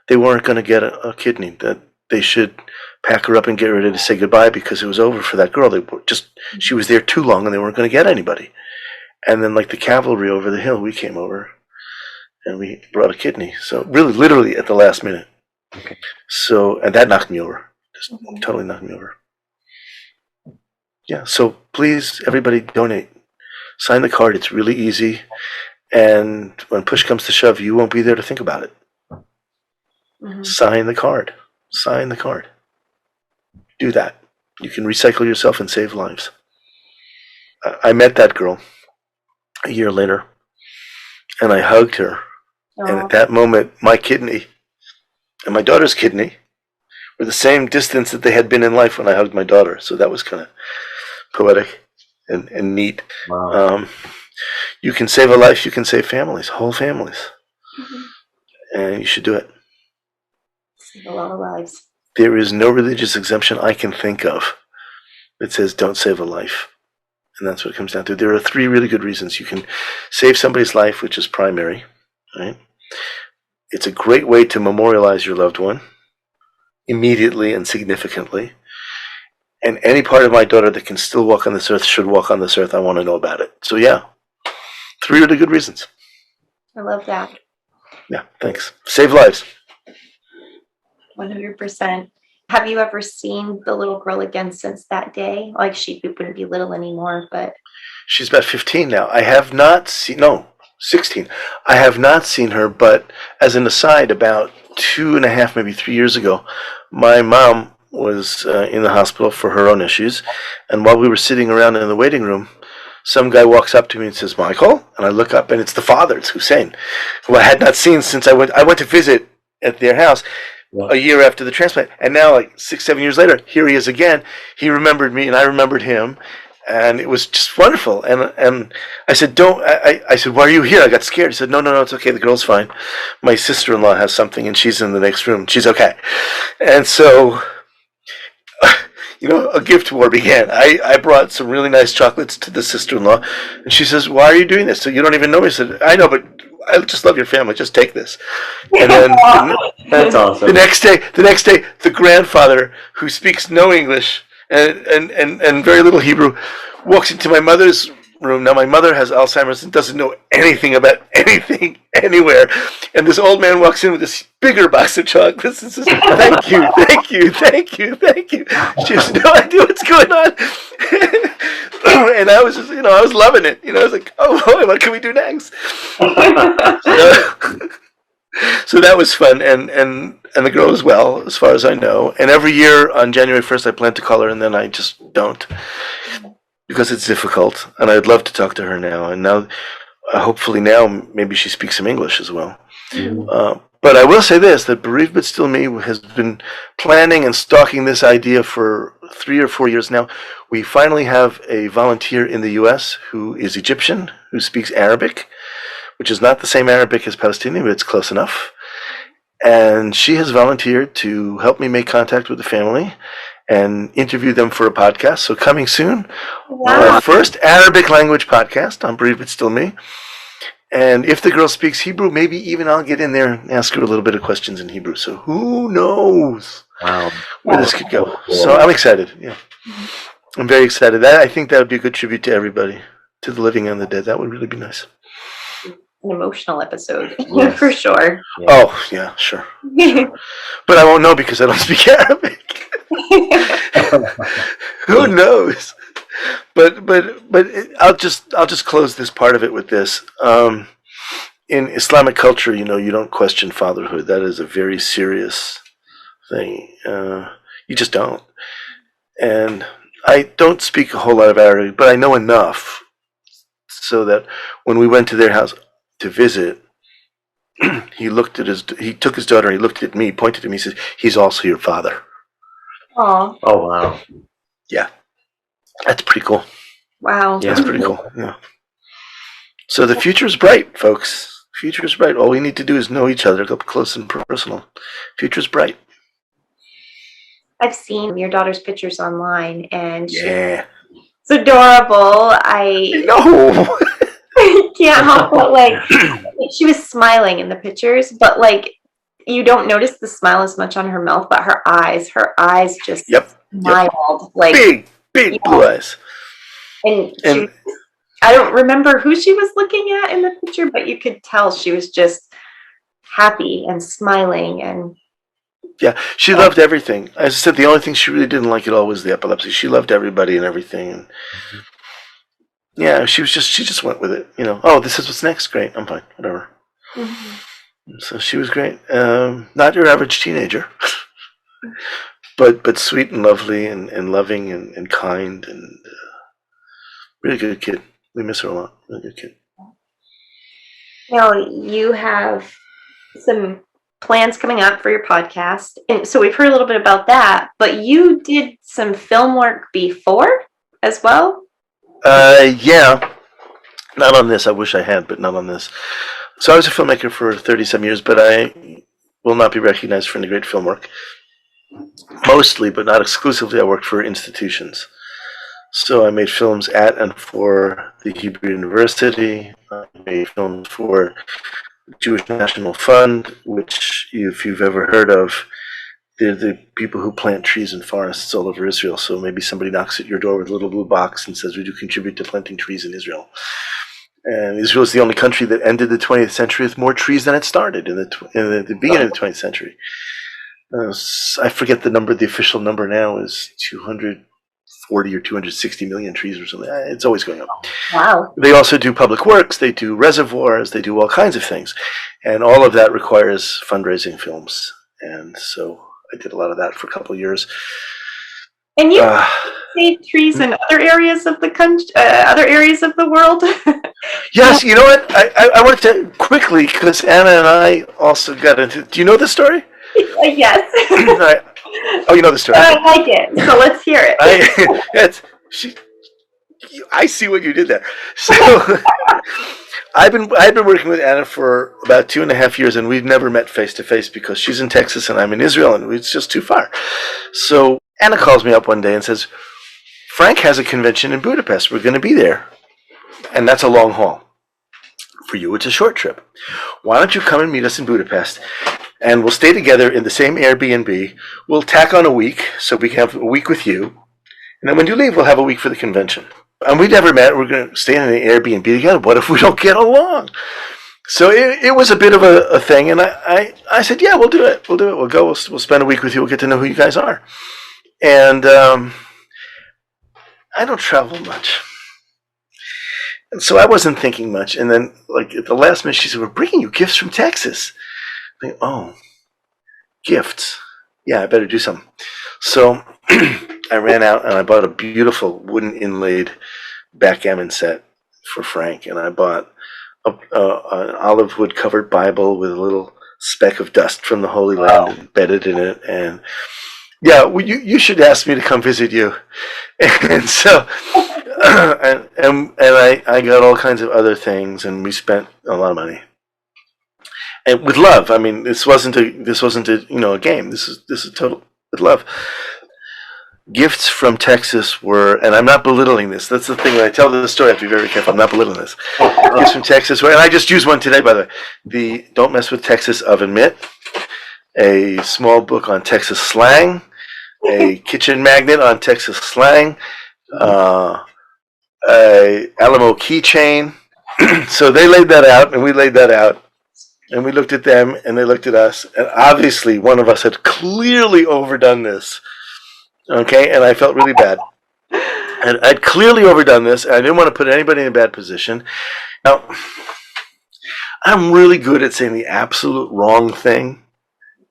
they weren't going to get a kidney, that they should pack her up and get ready to say goodbye because it was over for that girl. She was there too long and they weren't going to get anybody. And then like the cavalry over the hill, we came over and we brought a kidney. So really, literally at the last minute. Okay. So, and that knocked me over. Just totally knocked me over. Yeah, so please, everybody donate. Sign the card. It's really easy. And when push comes to shove, you won't be there to think about it. Mm-hmm. Sign the card. Sign the card. Do that. You can recycle yourself and save lives. I met that girl a year later, and I hugged her. Aww. And at that moment, my kidney and my daughter's kidney were the same distance that they had been in life when I hugged my daughter. So that was kind of poetic and neat. Wow. You can save a life, you can save families, whole families. Mm-hmm. And you should do it. Save a lot of lives. There is no religious exemption I can think of that says don't save a life. And that's what it comes down to. There are 3 really good reasons. You can save somebody's life, which is primary. Right? It's a great way to memorialize your loved one immediately and significantly. And any part of my daughter that can still walk on this earth should walk on this earth. I want to know about it. So yeah, 3 really good reasons. I love that. Yeah, thanks. Save lives. 100%. Have you ever seen the little girl again since that day? Like she wouldn't be little anymore, but... She's about 15 now. I have not seen... No, 16. I have not seen her, but as an aside, about 2.5, maybe 3 years ago, my mom was in the hospital for her own issues, and while we were sitting around in the waiting room, some guy walks up to me and says, "Michael," and I look up, and it's the father, it's Hussein, who I had not seen since I went to visit at their house a year after the transplant, and now, like 6-7 years later, here he is again. He remembered me, and I remembered him, and it was just wonderful. And I said, "Don't." I said, "Why are you here?" I got scared. He said, "No, it's okay. The girl's fine. My sister-in-law has something, and she's in the next room. She's okay." And so, a gift war began. I brought some really nice chocolates to the sister-in-law, and she says, "Why are you doing this? So you don't even know me." I said, "I know, but I just love your family. Just take this." And then That's awesome. the next day, the grandfather, who speaks no English and very little Hebrew, walks into my mother's room. Now, my mother has Alzheimer's and doesn't know anything about anything anywhere. And this old man walks in with this bigger box of chocolates and says, "Thank you, thank you, thank you, thank you." She has no idea what's going on. And I was just, I was loving it. I was like, "Oh boy, what can we do next?" So that was fun, and the girl as well, as far as I know. And every year on January 1st, I plan to call her, and then I just don't, because it's difficult. And I'd love to talk to her now. And now, hopefully now, maybe she speaks some English as well. But I will say this, that Bereaved But Still Me has been planning and stalking this idea for 3 or 4 years now. We finally have a volunteer in the U.S. who is Egyptian, who speaks Arabic, which is not the same Arabic as Palestinian, but it's close enough. And she has volunteered to help me make contact with the family and interview them for a podcast. So coming soon, our first Arabic language podcast on Bereaved But Still Me. And if the girl speaks Hebrew, maybe even I'll get in there and ask her a little bit of questions in Hebrew. So who knows where this could go. So I'm excited. Yeah, I'm very excited. I think that would be a good tribute to everybody, to the living and the dead. That would really be nice. An emotional episode, Yes. for sure. Yeah. Oh, yeah, sure. But I won't know because I don't speak Arabic. Who knows? But I'll just close this part of it with this. In Islamic culture, you don't question fatherhood. That is a very serious thing. You just don't. And I don't speak a whole lot of Arabic, but I know enough so that when we went to their house to visit, he took his daughter, he looked at me, pointed to me, he said, "He's also your father." Aw. Oh, wow. Yeah. That's pretty cool. Wow. Yeah. That's pretty cool. Yeah. So the future is bright, folks. Future is bright. All we need to do is know each other, up close and personal. Future is bright. I've seen your daughter's pictures online, and Yeah. she's adorable. I No. can't help but she was smiling in the pictures, but you don't notice the smile as much on her mouth, but her eyes just smiled Big blue eyes. and I don't remember who she was looking at in the picture, but you could tell she was just happy and smiling. And yeah, she loved everything. As I said, the only thing she really didn't like at all was the epilepsy. She loved everybody and everything. And yeah, she just went with it. Oh, this is what's next. Great, I'm fine. Whatever. So she was great. Not your average teenager, but sweet and lovely and loving and kind and really good kid. We miss her a lot. Really good kid. now you have some plans coming up for your podcast, and so we've heard a little bit about that. But you did some film work before as well. Yeah. Not on this. I wish I had, but not on this. So I was a filmmaker for 37 years, but I will not be recognized for any great film work. Mostly, but not exclusively, I worked for institutions. So I made films at and for the Hebrew University. I made films for the Jewish National Fund, which, if you've ever heard of, they're the people who plant trees and forests all over Israel. So maybe somebody knocks at your door with a little blue box and says, "Would you contribute to planting trees in Israel?" And Israel is the only country that ended the 20th century with more trees than it started in the beginning of the 20th century. I forget the number. The official number now is 240 or 260 million trees or something. It's always going up. Wow. They also do public works. They do reservoirs. They do all kinds of things. And all of that requires fundraising films. And so I did a lot of that for a couple of years. And you save trees in other areas of the country, other areas of the world. Yes, you know what? I wanted to quickly, because Anna and I also got into. Do you know this story? Yes. Oh, you know the story. I like it, so let's hear it. I see what you did there. So I've been working with Anna for about 2.5 years, and we've never met face to face because she's in Texas and I'm in Israel, and it's just too far. So Anna calls me up one day and says, "Frank has a convention in Budapest. We're going to be there, and that's a long haul. For you, it's a short trip. Why don't you come and meet us in Budapest, and we'll stay together in the same Airbnb. We'll tack on a week, so we can have a week with you, and then when you leave, we'll have a week for the convention." And we never met. We're going to stay in an Airbnb together. What if we don't get along? So it was a bit of a thing, and I said, "Yeah, we'll do it. We'll do it. We'll go. We'll spend a week with you. We'll get to know who you guys are." And I don't travel much. And so I wasn't thinking much. And then, like, at the last minute, she said, "We're bringing you gifts from Texas." I think, "Oh, gifts. Yeah, I better do something." So I ran out and I bought a beautiful wooden inlaid backgammon set for Frank. And I bought an olive wood covered Bible with a little speck of dust from the Holy Land embedded in it. And yeah, well, you should ask me to come visit you. And so, and I got all kinds of other things, and we spent a lot of money. And with love, I mean, this wasn't a a game. This is total with love. Gifts from Texas were, and I'm not belittling this. That's the thing. When I tell this story, I have to be very careful. I'm not belittling this. Gifts from Texas were, and I just used one today, by the way. The Don't Mess with Texas oven mitt, a small book on Texas slang, a kitchen magnet on Texas slang, a Alamo keychain. So they laid that out, and we laid that out, and we looked at them, and they looked at us, and obviously one of us had clearly overdone this. Okay, and I felt really bad. And I'd clearly overdone this, and I didn't want to put anybody in a bad position. Now, I'm really good at saying the absolute wrong thing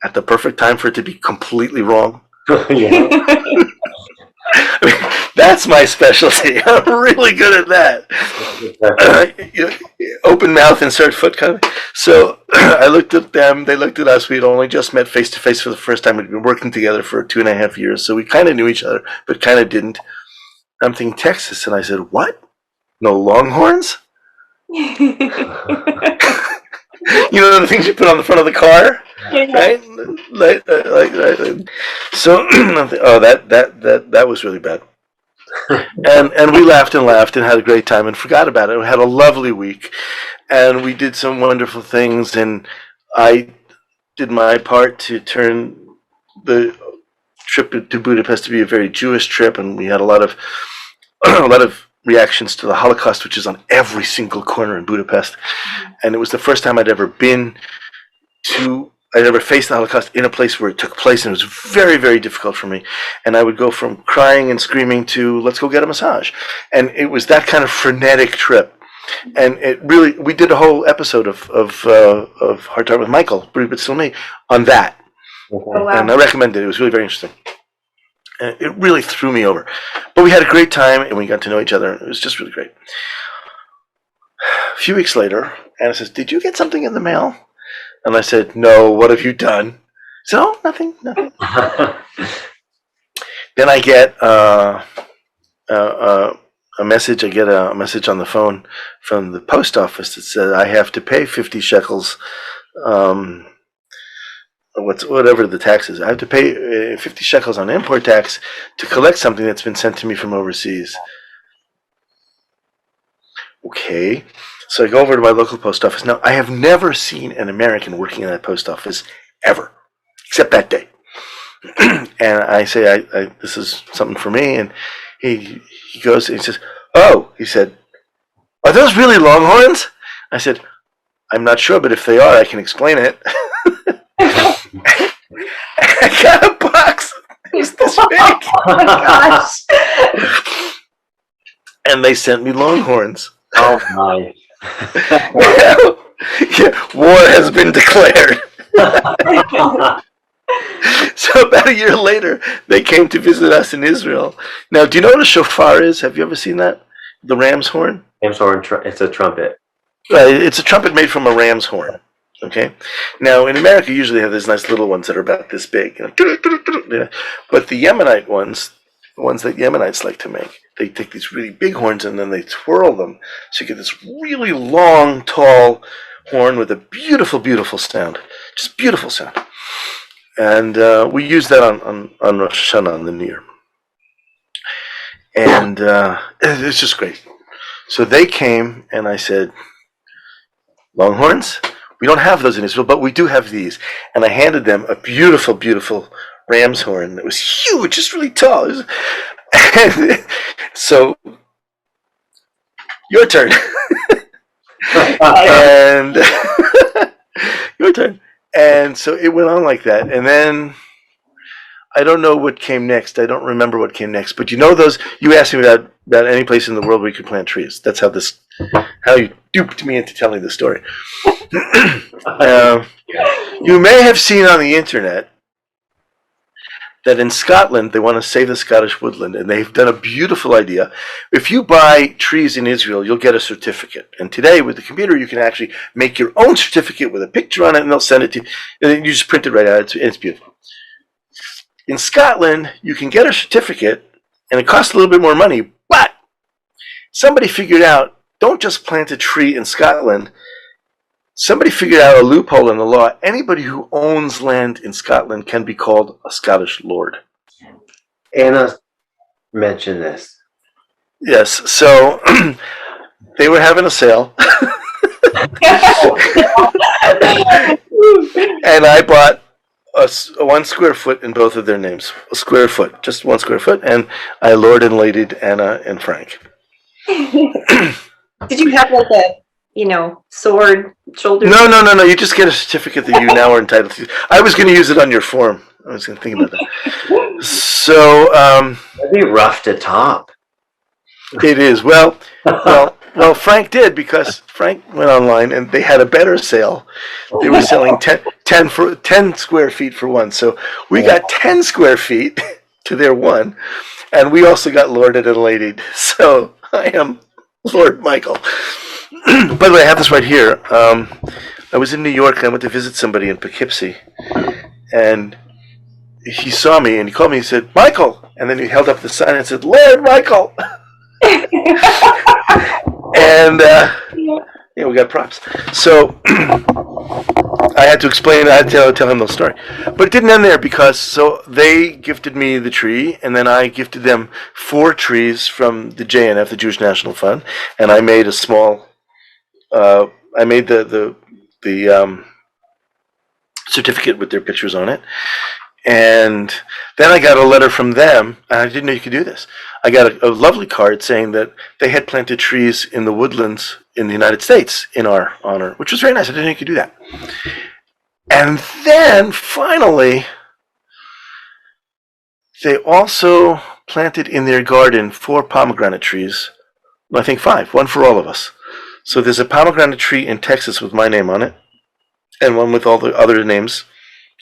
at the perfect time for it to be completely wrong. Yeah. I mean, that's my specialty. I'm really good at that. Open mouth, insert foot kind of. So I looked at them. They looked at us. We'd only just met face to face for the first time. We'd been working together for 2.5 years, so we kind of knew each other, but kind of didn't. I'm thinking Texas, and I said, "What? No Longhorns?" You know the things you put on the front of the car, right? So, oh, that was really bad. And we laughed and had a great time and forgot about it. We had a lovely week, and we did some wonderful things. And I did my part to turn the trip to Budapest to be a very Jewish trip, and we had a lot of reactions to the Holocaust, which is on every single corner in Budapest. And it was the first time I'd ever faced the Holocaust in a place where it took place, and it was very, very difficult for me. And I would go from crying and screaming to let's go get a massage. And it was that kind of frenetic trip. And it really, we did a whole episode of Heart to Heart with Michael, Bereaved but Still Me, on that. Oh, wow. And I recommend it. It was really very interesting. And it really threw me over. But we had a great time, and we got to know each other. It was just really great. A few weeks later, Anna says, "Did you get something in the mail?" And I said, "No, what have you done?" So, "Oh, nothing." Then I get a message. I get a message on the phone from the post office that said I have to pay 50 shekels, whatever the tax is. I have to pay 50 shekels on import tax to collect something that's been sent to me from overseas. Okay. So I go over to my local post office. Now, I have never seen an American working in that post office ever, except that day. And I say, this is something for me. And he goes and he says, "Oh," he said, "are those really Longhorns?" I said, "I'm not sure, but if they are, I can explain it." I got a box. It was this big. Oh my gosh. And they sent me Longhorns. Oh my. Yeah, war has been declared. So about a year later, they came to visit us in Israel. Now, do you know what a shofar is? Have you ever seen that? The ram's horn? Ram's horn, it's a trumpet. It's a trumpet made from a ram's horn. Okay. Now, in America, you usually have these nice little ones that are about this big. But the Yemenite ones, the ones that Yemenites like to make, they take these really big horns and then they twirl them. So you get this really long, tall horn with a beautiful, beautiful sound. Just beautiful sound. And we use that on Rosh Hashanah, on the New Year. And it's just great. So they came, and I said, Longhorns? We don't have those in Israel, but we do have these. And I handed them a beautiful, beautiful ram's horn that was huge, just really tall. And so, your turn. And your turn. And so it went on like that. And then I don't know what came next. I don't remember what came next. But you know those, you asked me about any place in the world where you could plant trees. That's how you duped me into telling the story. You may have seen on the internet that in Scotland, they want to save the Scottish woodland, and they've done a beautiful idea. If you buy trees in Israel, you'll get a certificate. And today, with the computer, you can actually make your own certificate with a picture on it, and they'll send it to you. And then you just print it right out. It's beautiful. In Scotland, you can get a certificate, and it costs a little bit more money, but somebody figured out, don't just plant a tree in Scotland. Somebody figured out a loophole in the law. Anybody who owns land in Scotland can be called a Scottish lord. Anna mentioned this. Yes, so they were having a sale. And I bought a 1 square foot in both of their names. A square foot, just 1 square foot. And I lord and ladied Anna and Frank. Did you have like a, sword shoulder? No. You just get a certificate that you now are entitled to. I was going to use it on your form. I was going to think about that. So that'd be rough to top. It is. Well, Frank did, because Frank went online and they had a better sale. They were selling 10 square feet for one. So we got 10 square feet to their one, and we also got lorded and ladied. So I am Lord Michael. By the way, I have this right here. I was in New York and I went to visit somebody in Poughkeepsie, and he saw me and he called me and he said, Michael! And then he held up the sign and said, Lord Michael! And we got props. So I had to explain, I had to tell him the story. But it didn't end there, because so they gifted me the tree, and then I gifted them 4 trees from the JNF, the Jewish National Fund, and I made a small, I made the certificate with their pictures on it. And then I got a letter from them, and I didn't know you could do this. I got a lovely card saying that they had planted trees in the woodlands in the United States in our honor, which was very nice. I didn't know you could do that. And then, finally, they also planted in their garden 4 pomegranate trees. I think 5, one for all of us. So there's a pomegranate tree in Texas with my name on it, and one with all the other names.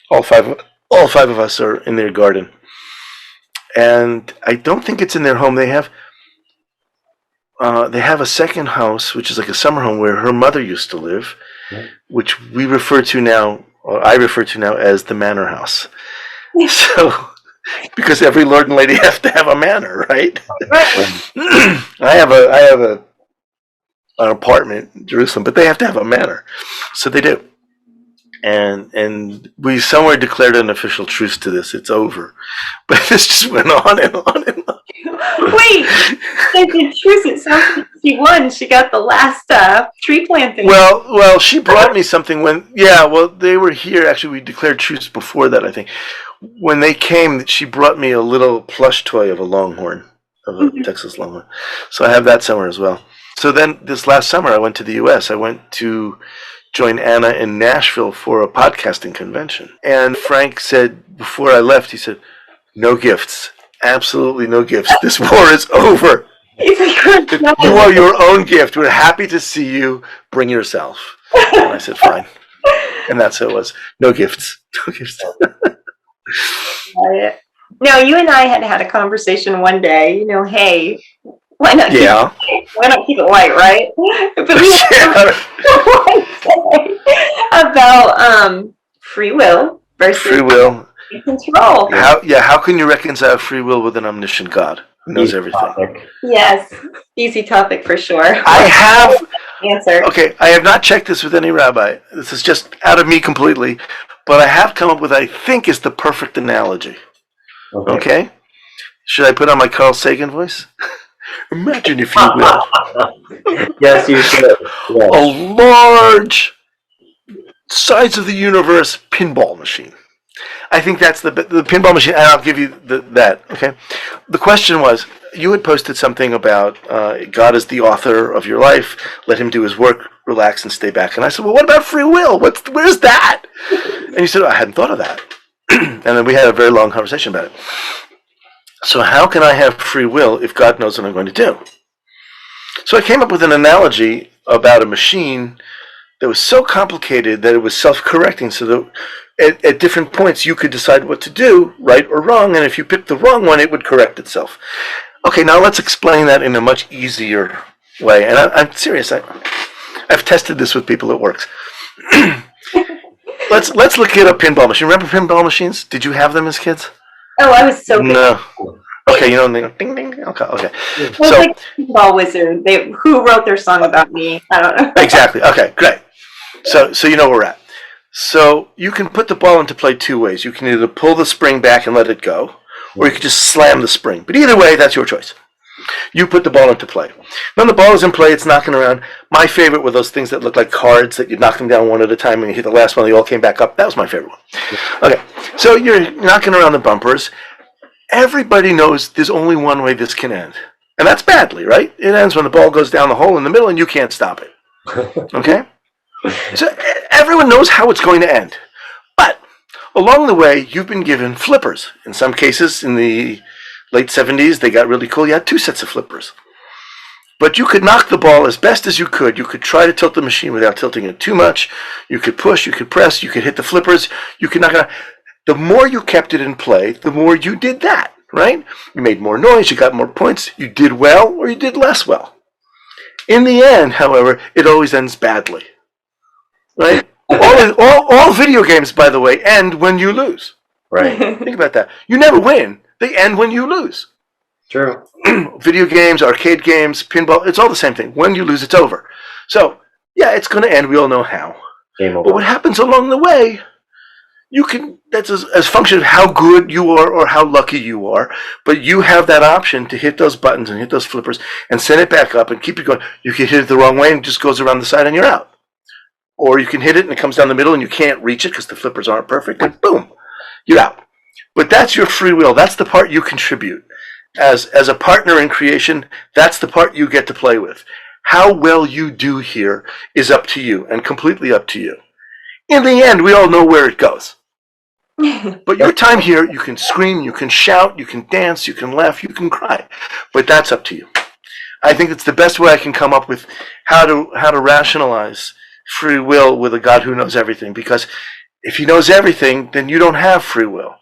All five of us are in their garden. And I don't think it's in their home. They have a second house, which is like a summer home where her mother used to live, which we refer to now, or I refer to now, as the manor house. So, because every lord and lady have to have a manor, right? I have an apartment in Jerusalem, but they have to have a manor, so they do. And we somewhere declared an official truce to this. It's over. But this just went on and on and on. Wait, the truce, it sounds like she won. She got the last tree planting. Well, she brought me something they were here. Actually, we declared truce before that, I think. When they came, she brought me a little plush toy of a longhorn, of a Texas longhorn. So I have that somewhere as well. So then this last summer, I went to the U.S. I went to join Anna in Nashville for a podcasting convention. And Frank said, before I left, he said, no gifts. Absolutely no gifts. This war is over. You are your own gift. We're happy to see you. Bring yourself. And I said, fine. And that's how it was. No gifts. No gifts. Now, you and I had a conversation one day. Hey, why not? Yeah. Why not keep it light, right? But we had about free will versus free will. control. How can you reconcile free will with an omniscient God who knows everything? Topic. Yes, easy topic for sure. I have answer. Okay, I have not checked this with any rabbi. This is just out of me completely, but I have come up with I think is the perfect analogy. Okay? Should I put on my Carl Sagan voice? Imagine, if you will, Yes, you should. Yes. a large size of the universe pinball machine. I think that's the pinball machine, and I'll give you that. Okay. The question was, you had posted something about God is the author of your life. Let him do his work, relax, and stay back. And I said, well, what about free will? Where's that? And you said, I hadn't thought of that. And then we had a very long conversation about it. So how can I have free will if God knows what I'm going to do? So I came up with an analogy about a machine that was so complicated that it was self-correcting, so that at different points you could decide what to do, right or wrong, and if you picked the wrong one, it would correct itself. Okay, now let's explain that in a much easier way. And I'm serious. I've tested this with people. It works. Let's look at a pinball machine. Remember pinball machines? Did you have them as kids? Oh, I was so No. Okay, you know, they go ding ding. Okay. It was like Pinball Wizard. Who wrote their song about me? I don't know. Exactly. Okay, great. So you know where we're at. So you can put the ball into play two ways. You can either pull the spring back and let it go, or you can just slam the spring. But either way, that's your choice. You put the ball into play. When the ball is in play, it's knocking around. My favorite were those things that look like cards that you knock them down one at a time and you hit the last one, they all came back up. That was my favorite one. Okay, so you're knocking around the bumpers. Everybody knows there's only one way this can end. And that's badly, right? It ends when the ball goes down the hole in the middle and you can't stop it. Okay? So everyone knows how it's going to end. But along the way, you've been given flippers. In some cases, in the late 70s, they got really cool. You had two sets of flippers. But you could knock the ball as best as you could. You could try to tilt the machine without tilting it too much. You could push, you could press, you could hit the flippers. You could knock it out. The more you kept it in play, the more you did that, right? You made more noise, you got more points, you did well or you did less well. In the end, however, it always ends badly, right? all video games, by the way, end when you lose. Right. Think about that. You never win. They end when you lose. True. Video games, arcade games, pinball, it's all the same thing. When you lose, it's over. So, yeah, it's going to end. We all know how. Game over. But what happens along the way, that's as a function of how good you are or how lucky you are, but you have that option to hit those buttons and hit those flippers and send it back up and keep it going. You can hit it the wrong way and it just goes around the side and you're out. Or you can hit it and it comes down the middle and you can't reach it because the flippers aren't perfect and boom, you're out. But that's your free will. That's the part you contribute. As a partner in creation, that's the part you get to play with. How well you do here is up to you and completely up to you. In the end, we all know where it goes. But your time here, you can scream, you can shout, you can dance, you can laugh, you can cry. But that's up to you. I think it's the best way I can come up with how to rationalize free will with a God who knows everything. Because if he knows everything, then you don't have free will.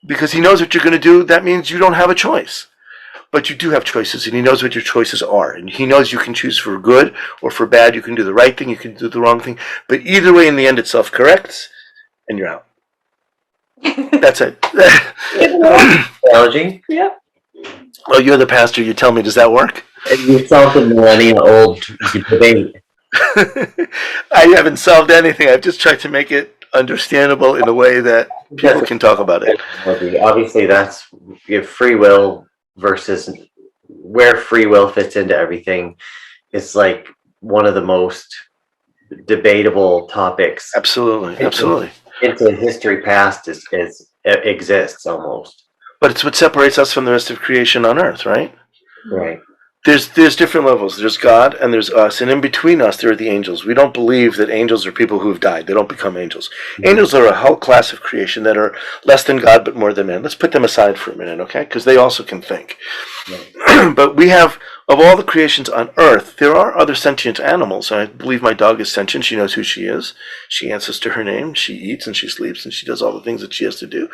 Because he knows what you're going to do, that means you don't have a choice. But you do have choices, and he knows what your choices are. And he knows you can choose for good or for bad. You can do the right thing, you can do the wrong thing. But either way, in the end, it self-corrects, and you're out. That's it. Analogy? Yep. Well, you're the pastor. You tell me, does that work? You solved the millennia-old debate. I haven't solved anything. I've just tried to make it understandable in a way that people can talk about it. Obviously, that's you have free will versus where free will fits into everything. It's like one of the most debatable topics. Absolutely. Into history past exists almost. But it's what separates us from the rest of creation on Earth, right? Right. There's different levels. There's God and there's us, and in between us there are the angels. We don't believe that angels are people who have died. They don't become angels. Angels are a whole class of creation that are less than God but more than man. Let's put them aside for a minute, okay? Because they also can think. But we have, of all the creations on earth, there are other sentient animals. I believe my dog is sentient. She knows who she is. She answers to her name. She eats and she sleeps and she does all the things that she has to do.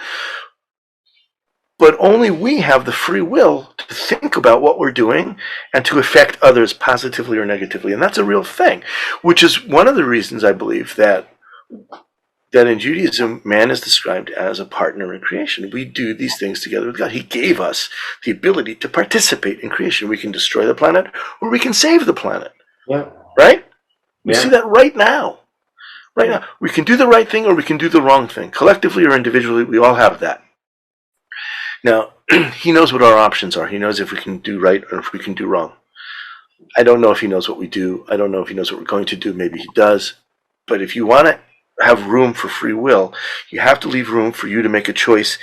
But only we have the free will to think about what we're doing and to affect others positively or negatively. And that's a real thing, which is one of the reasons I believe that in Judaism, man is described as a partner in creation. We do these things together with God. He gave us the ability to participate in creation. We can destroy the planet or we can save the planet. Yeah. Right? We see that right now. Right now. We can do the right thing or we can do the wrong thing. Collectively or individually, we all have that. Now, he knows what our options are. He knows if we can do right or if we can do wrong. I don't know if he knows what we do. I don't know if he knows what we're going to do. Maybe he does. But if you want to have room for free will, you have to leave room for you to make a choice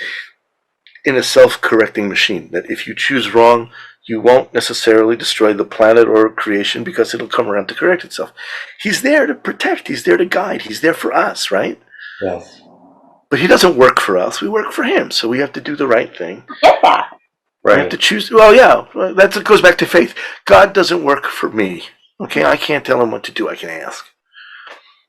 in a self-correcting machine. That if you choose wrong, you won't necessarily destroy the planet or creation because it'll come around to correct itself. He's there to protect. He's there to guide. He's there for us, right? Yes. But he doesn't work for us. We work for him. So we have to do the right thing. Get that. Right. We have to choose. Well, yeah, that goes back to faith. God doesn't work for me. Okay, I can't tell him what to do. I can ask.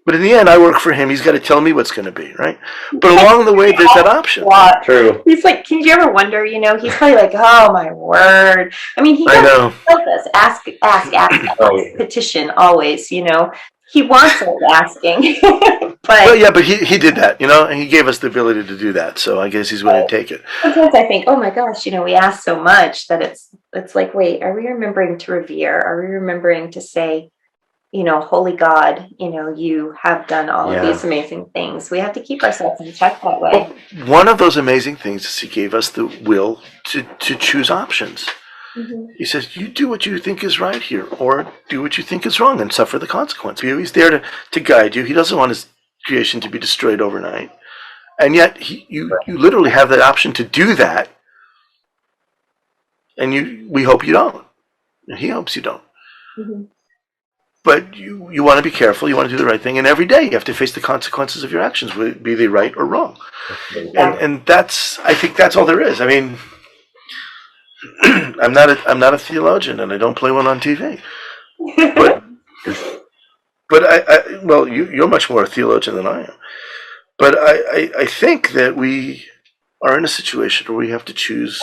But in the end, I work for him. He's got to tell me what's going to be, right? But along the way, there's that option. True. He's like, can you ever wonder, he's probably like, oh my word. I mean, he does us ask, petition always, He wants us asking. but he did that, and he gave us the ability to do that. So I guess he's willing to take it. Sometimes I think, oh my gosh, we ask so much that it's like, wait, are we remembering to revere? Are we remembering to say, holy God, you have done all of these amazing things. We have to keep ourselves in check that way. Well, one of those amazing things is he gave us the will to choose options. Mm-hmm. He says, you do what you think is right here, or do what you think is wrong and suffer the consequence. He's there to guide you. He doesn't want his creation to be destroyed overnight. And yet, you literally have the option to do that. And we hope you don't. And he hopes you don't. Mm-hmm. But you want to be careful. You want to do the right thing. And every day, you have to face the consequences of your actions, be they right or wrong. Yeah. And I think that's all there is. I mean, I'm not a theologian, and I don't play one on TV. But you're much more a theologian than I am. But I think that we are in a situation where we have to choose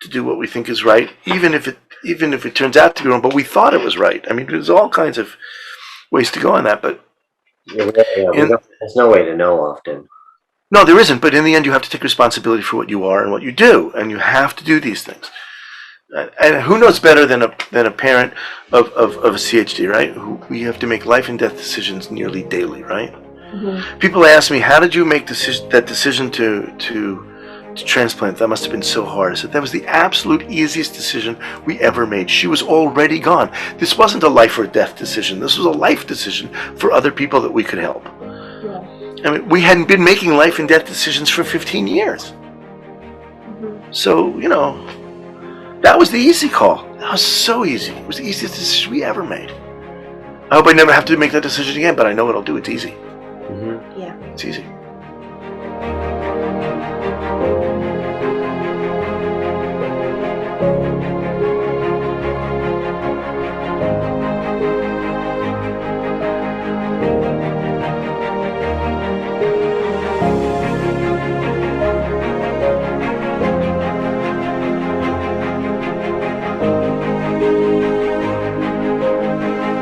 to do what we think is right, even if it turns out to be wrong. But we thought it was right. I mean, there's all kinds of ways to go on that. But there's no way to know often. No, there isn't. But in the end, you have to take responsibility for what you are and what you do, and you have to do these things. And who knows better than a parent of a CHD, right? Who we have to make life and death decisions nearly daily, right? Mm-hmm. People ask me, how did you make that decision to transplant? That must have been so hard. I said, that was the absolute easiest decision we ever made. She was already gone. This wasn't a life or death decision. This was a life decision for other people that we could help. Yeah. I mean, we hadn't been making life and death decisions for 15 years. Mm-hmm. So, that was the easy call. That was so easy. It was the easiest decision we ever made. I hope I never have to make that decision again, but I know what I'll do. It's easy. Mm-hmm. Yeah. It's easy.